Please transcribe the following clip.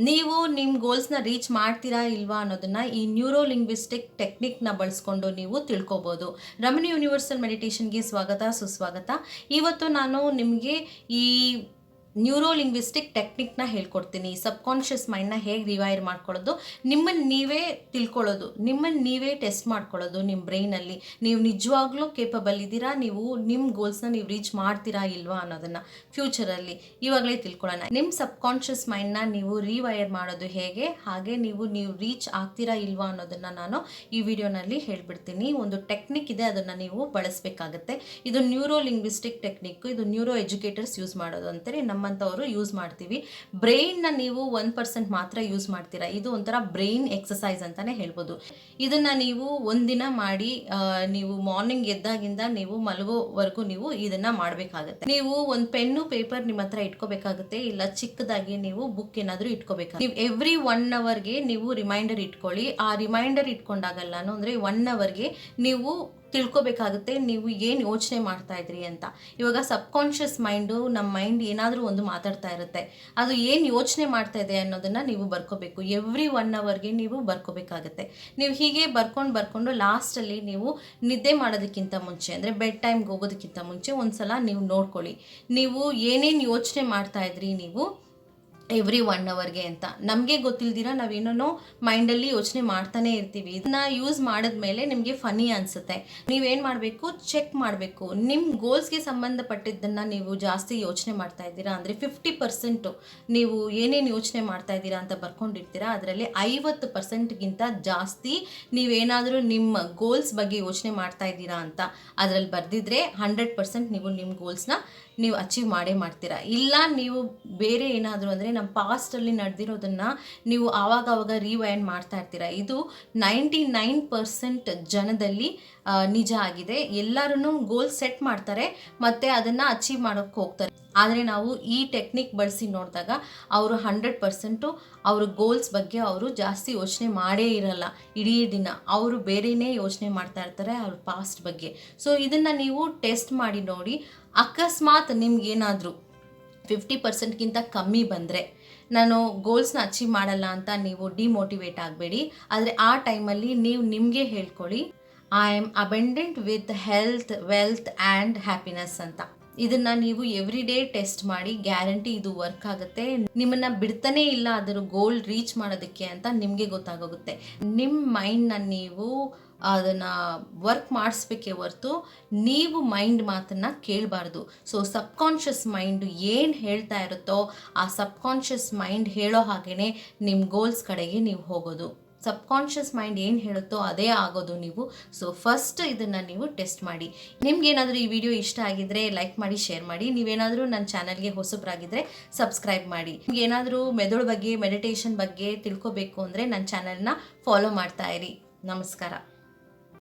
ನೀವು ನಿಮ್ಮ ಗೋಲ್ಸ್ನ ರೀಚ್ ಮಾಡ್ತೀರಾ ಇಲ್ವಾ ಅನ್ನೋದನ್ನು ಈ ನ್ಯೂರೋ ಲಿಂಗ್ವಿಸ್ಟಿಕ್ ಟೆಕ್ನಿಕ್ನ ಬಳಸ್ಕೊಂಡು ನೀವು ತಿಳ್ಕೊಬೋದು. ರಮಣಿ ಯೂನಿವರ್ಸಲ್ ಮೆಡಿಟೇಷನ್ಗೆ ಸ್ವಾಗತ ಸುಸ್ವಾಗತ. ಇವತ್ತು ನಾನು ನಿಮಗೆ ಈ ನ್ಯೂರೋ ಲಿಂಗ್ವಿಸ್ಟಿಕ್ ಟೆಕ್ನಿಕ್ನ ಹೇಳ್ಕೊಡ್ತೀನಿ. ಸಬ್ಕಾನ್ಷಿಯಸ್ ಮೈಂಡ್ನ ಹೇಗೆ ರಿವೈರ್ ಮಾಡ್ಕೊಳ್ಳೋದು, ನಿಮ್ಮನ್ನು ನೀವೇ ತಿಳ್ಕೊಳ್ಳೋದು, ನಿಮ್ಮನ್ನು ನೀವೇ ಟೆಸ್ಟ್ ಮಾಡ್ಕೊಳ್ಳೋದು. ನಿಮ್ಮ ಬ್ರೈನಲ್ಲಿ ನೀವು ನಿಜವಾಗ್ಲೂ ಕೇಪಬಲ್ ಇದ್ದೀರಾ, ನೀವು ನಿಮ್ಮ ಗೋಲ್ಸ್ನ ನೀವು ರೀಚ್ ಮಾಡ್ತೀರಾ ಇಲ್ವಾ ಅನ್ನೋದನ್ನು ಫ್ಯೂಚರಲ್ಲಿ ಇವಾಗಲೇ ತಿಳ್ಕೊಳ್ಳೋಣ. ನಿಮ್ಮ ಸಬ್ಕಾನ್ಷಿಯಸ್ ಮೈಂಡ್ನ ನೀವು ರಿವೈರ್ ಮಾಡೋದು ಹೇಗೆ, ಹಾಗೆ ನೀವು ರೀಚ್ ಆಗ್ತೀರಾ ಇಲ್ವಾ ಅನ್ನೋದನ್ನು ನಾನು ಈ ವಿಡಿಯೋನಲ್ಲಿ ಹೇಳ್ಬಿಡ್ತೀನಿ. ಒಂದು ಟೆಕ್ನಿಕ್ ಇದೆ, ಅದನ್ನು ನೀವು ಬಳಸಬೇಕಾಗತ್ತೆ. ಇದು ನ್ಯೂರೋ ಲಿಂಗ್ವಿಸ್ಟಿಕ್ ಟೆಕ್ನಿಕ್. ಇದು ನ್ಯೂರೋ ಎಜುಕೇಟರ್ಸ್ ಯೂಸ್ ಮಾಡೋದು ಅಂತಾರೆ, ನಮ್ಮಂಥವರು ಯೂಸ್ ಮಾಡ್ತೀವಿ. ಬ್ರೈನ್ನ ನೀವು 1% ಮಾತ್ರ ಯೂಸ್ ಮಾಡ್ತೀರಾ. ಇದು ಒಂಥರ ಬ್ರೈನ್ ಎಕ್ಸಸೈಸ್ ಅಂತಾನೆ ಹೇಳ್ಬೋದು. ಇದನ್ನ ನೀವು ಒಂದಿನ ಮಾಡಿ, ನೀವು ಮಾರ್ನಿಂಗ್ ಎದ್ದಾಗಿಂದ ನೀವು ಮಲಗೋವರೆಗೂ ನೀವು ಇದನ್ನ ಮಾಡಬೇಕಾಗುತ್ತೆ. ನೀವು ಒಂದು ಪೆನ್ನು ಪೇಪರ್ ನಿಮ್ಮ ಹತ್ರ ಇಟ್ಕೋಬೇಕಾಗುತ್ತೆ, ಇಲ್ಲ ಚಿಕ್ಕದಾಗಿ ನೀವು ಬುಕ್ ಏನಾದರೂ ಇಟ್ಕೋಬೇಕಾಗುತ್ತೆ. ನೀವು ಎವ್ರಿ 1 ಅವರ್ಗೆ ನೀವು ರಿಮೈಂಡರ್ ಇಟ್ಕೊಳ್ಳಿ. ಆ ರಿಮೈಂಡರ್ ಇಟ್ಕೊಂಡಾಗಲ್ಲಾನು ಅಂದರೆ 1 ಅವರ್ಗೆ ನೀವು ತಿಳ್ಕೊಬೇಕಾಗುತ್ತೆ ನೀವು ಏನು ಯೋಚನೆ ಮಾಡ್ತಾ ಇದ್ರಿ ಅಂತ. ಇವಾಗ ಸಬ್ಕಾನ್ಷಿಯಸ್ ಮೈಂಡು, ನಮ್ಮ ಮೈಂಡ್ ಏನಾದರೂ ಒಂದು ಮಾತಾಡ್ತಾ ಇರುತ್ತೆ, ಅದು ಏನು ಯೋಚನೆ ಮಾಡ್ತಾ ಇದೆ ಅನ್ನೋದನ್ನು ನೀವು ಬರ್ಕೋಬೇಕು. ಎವ್ರಿ 1 ಅವರ್ಗೆ ನೀವು ಬರ್ಕೋಬೇಕಾಗುತ್ತೆ. ನೀವು ಹೀಗೆ ಬರ್ಕೊಂಡು ಲಾಸ್ಟಲ್ಲಿ ನೀವು ನಿದ್ದೆ ಮಾಡೋದಕ್ಕಿಂತ ಮುಂಚೆ, ಅಂದರೆ ಬೆಡ್ ಟೈಮ್ಗೆ ಹೋಗೋದಕ್ಕಿಂತ ಮುಂಚೆ ಒಂದ್ಸಲ ನೀವು ನೋಡ್ಕೊಳ್ಳಿ, ನೀವು ಏನೇನು ಯೋಚನೆ ಮಾಡ್ತಾ ಇದ್ರಿ ನೀವು ಎವ್ರಿ 1 ಅವರ್ಗೆ ಅಂತ. ನಮಗೆ ಗೊತ್ತಿಲ್ದಿರ ನಾವೇನೋ ಮೈಂಡಲ್ಲಿ ಯೋಚನೆ ಮಾಡ್ತಾನೆ ಇರ್ತೀವಿ. ಇದನ್ನ ಯೂಸ್ ಮಾಡಿದ್ಮೇಲೆ ನಿಮಗೆ ಫನಿ ಅನಿಸುತ್ತೆ. ನೀವೇನು ಮಾಡಬೇಕು, ಚೆಕ್ ಮಾಡಬೇಕು. ನಿಮ್ಮ ಗೋಲ್ಸ್ಗೆ ಸಂಬಂಧಪಟ್ಟಿದ್ದನ್ನು ನೀವು ಜಾಸ್ತಿ ಯೋಚನೆ ಮಾಡ್ತಾ ಇದ್ದೀರಾ ಅಂದರೆ 50% ನೀವು ಏನೇನು ಯೋಚನೆ ಮಾಡ್ತಾ ಇದ್ದೀರಾ ಅಂತ ಬರ್ಕೊಂಡಿರ್ತೀರಾ, ಅದರಲ್ಲಿ 50%ಗಿಂತ ಜಾಸ್ತಿ ನೀವೇನಾದರೂ ನಿಮ್ಮ ಗೋಲ್ಸ್ ಬಗ್ಗೆ ಯೋಚನೆ ಮಾಡ್ತಾ ಇದ್ದೀರಾ ಅಂತ ಅದರಲ್ಲಿ ಬರೆದಿದ್ರೆ 100% ನೀವು ನಿಮ್ಮ ಗೋಲ್ಸ್ನ ನೀವು ಅಚೀವ್ ಮಾಡೇ ಮಾಡ್ತೀರಾ. ಇಲ್ಲ ನೀವು ಬೇರೆ ಏನಾದರೂ ಅಂದರೆ ನಮ್ಮ ಪಾಸ್ಟಲ್ಲಿ ನಡೆದಿರೋದನ್ನು ನೀವು ಆವಾಗ ರಿವೈಂಡ್ ಮಾಡ್ತಾ ಇರ್ತೀರಾ. ಇದು 99% ಜನದಲ್ಲಿ ನಿಜ ಆಗಿದೆ. ಎಲ್ಲರೂ ಗೋಲ್ ಸೆಟ್ ಮಾಡ್ತಾರೆ ಮತ್ತು ಅದನ್ನು ಅಚೀವ್ ಮಾಡೋಕ್ಕೆ ಹೋಗ್ತಾರೆ. ಆದರೆ ನಾವು ಈ ಟೆಕ್ನಿಕ್ ಬಳಸಿ ನೋಡಿದಾಗ ಅವರು 100% ಅವ್ರ ಗೋಲ್ಸ್ ಬಗ್ಗೆ ಅವರು ಜಾಸ್ತಿ ಯೋಚನೆ ಮಾಡೇ ಇರಲ್ಲ. ಇಡೀ ದಿನ ಅವರು ಬೇರೆಯೇ ಯೋಚನೆ ಮಾಡ್ತಾ ಇರ್ತಾರೆ ಅವ್ರ ಪಾಸ್ಟ್ ಬಗ್ಗೆ. ಸೊ ಇದನ್ನು ನೀವು ಟೆಸ್ಟ್ ಮಾಡಿ ನೋಡಿ. ಅಕಸ್ಮಾತ್ ನಿಮ್ಗೇನಾದರೂ 50%ಗಿಂತ ಕಮ್ಮಿ ಬಂದರೆ, ನಾನು ಗೋಲ್ಸ್ನ ಅಚೀವ್ ಮಾಡಲ್ಲ ಅಂತ ನೀವು ಡಿಮೋಟಿವೇಟ್ ಆಗಬೇಡಿ. ಆದರೆ ಆ ಟೈಮಲ್ಲಿ ನೀವು ನಿಮಗೆ ಹೇಳ್ಕೊಳ್ಳಿ, I am abundant with health, wealth and happiness ಅಂತ. ಇದನ್ನು ನೀವು ಎವ್ರಿ ಡೇ ಟೆಸ್ಟ್ ಮಾಡಿ, ಗ್ಯಾರಂಟಿ ಇದು ವರ್ಕ್ ಆಗುತ್ತೆ. ನಿಮ್ಮನ್ನು ಬಿಡ್ತಾನೇ ಇಲ್ಲ ಅದರ ಗೋಲ್ ರೀಚ್ ಮಾಡೋದಕ್ಕೆ ಅಂತ ನಿಮಗೆ ಗೊತ್ತಾಗೋಗುತ್ತೆ. ನಿಮ್ಮ ಮೈಂಡ್ನ ನೀವು ಅದನ್ನು ವರ್ಕ್ ಮಾಡಿಸ್ಬೇಕೇ ಹೊರತು ನೀವು ಮೈಂಡ್ ಮಾತನ್ನು ಕೇಳಬಾರ್ದು. ಸೊ ಸಬ್ಕಾನ್ಷಿಯಸ್ ಮೈಂಡ್ ಏನು ಹೇಳ್ತಾ ಇರುತ್ತೋ ಆ ಸಬ್ಕಾನ್ಷಿಯಸ್ ಮೈಂಡ್ ಹೇಳೋ ಹಾಗೇ ನಿಮ್ಮ ಗೋಲ್ಸ್ ಕಡೆಗೆ ನೀವು ಹೋಗೋದು. ಸಬ್ಕಾನ್ಷಿಯಸ್ ಮೈಂಡ್ ಏನು ಹೇಳುತ್ತೋ ಅದೇ ಆಗೋದು ನೀವು. ಸೊ ಫಸ್ಟ್ ಇದನ್ನು ನೀವು ಟೆಸ್ಟ್ ಮಾಡಿ. ನಿಮ್ಗೇನಾದರೂ ಈ ವಿಡಿಯೋ ಇಷ್ಟ ಆಗಿದ್ದರೆ ಲೈಕ್ ಮಾಡಿ, ಶೇರ್ ಮಾಡಿ. ನೀವೇನಾದರೂ ನನ್ನ ಚಾನಲ್ಗೆ ಹೊಸಬರಾಗಿದ್ದರೆ ಸಬ್ಸ್ಕ್ರೈಬ್ ಮಾಡಿ. ನಿಮಗೇನಾದರೂ ಮೆದುಳು ಬಗ್ಗೆ, ಮೆಡಿಟೇಷನ್ ಬಗ್ಗೆ ತಿಳ್ಕೊಬೇಕು ಅಂದರೆ ನನ್ನ ಚಾನಲ್ನ ಫಾಲೋ ಮಾಡ್ತಾ ಇರಿ. ನಮಸ್ಕಾರ.